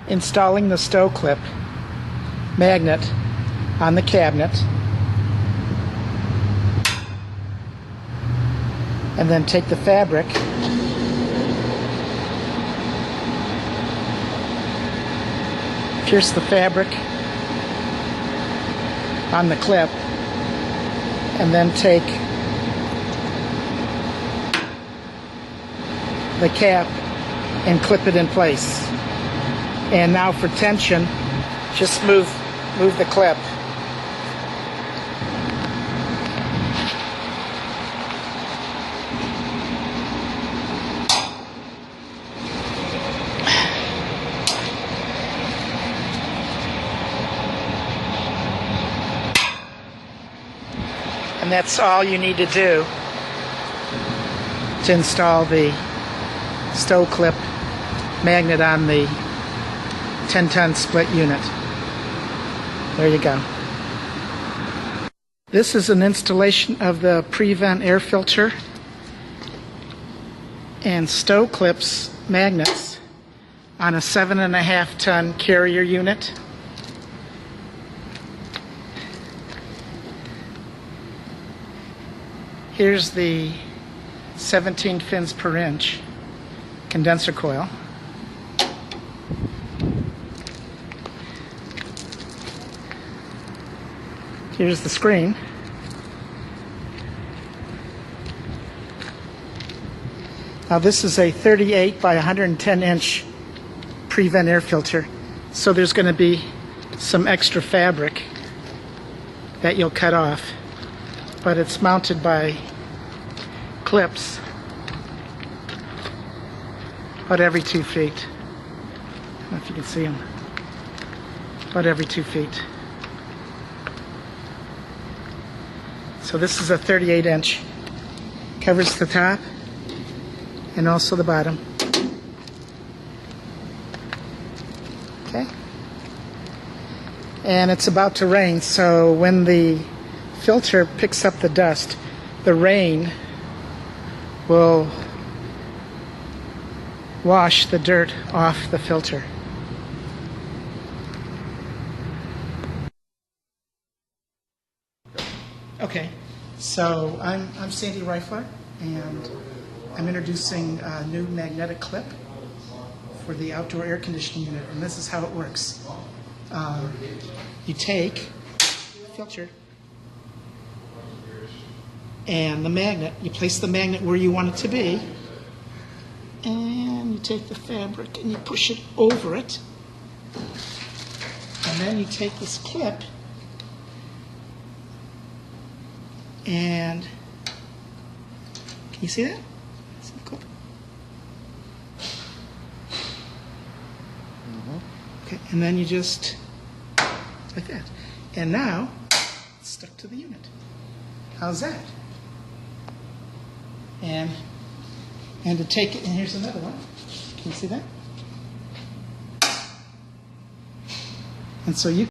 installing the Sto-Klip magnet on the cabinet, and then take the fabric pierce the fabric on the clip, and then take the cap and clip it in place. And now for tension, just move the clip. And that's all you need to do to install the Sto-Klip magnet on the 10-ton split unit. There you go. This is an installation of the PreVent air filter and Sto-Klips magnets on a 7.5-ton carrier unit. Here's the 17 fins per inch condenser coil. Here's the screen. Now this is a 38 by 110 inch PreVent air filter, so there's going to be some extra fabric that you'll cut off, but it's mounted by clips about every 2 feet. I don't know if you can see them. About every 2 feet. So this is a 38 inch. Covers the top and also the bottom. Okay. And it's about to rain, so when the filter picks up the dust, the rain will wash the dirt off the filter. Okay, so I'm Sandy Reifler, and I'm introducing a new magnetic clip for the outdoor air conditioning unit, and this is how it works. You take the filter and the magnet, you place the magnet where you want it to be, and you take the fabric and you push it over it, and then you take this clip and can you see that? See the clip? Okay, and then you just like that, and now it's stuck to the unit. How's that? And to take it, and here's another one. Can you see that? And so you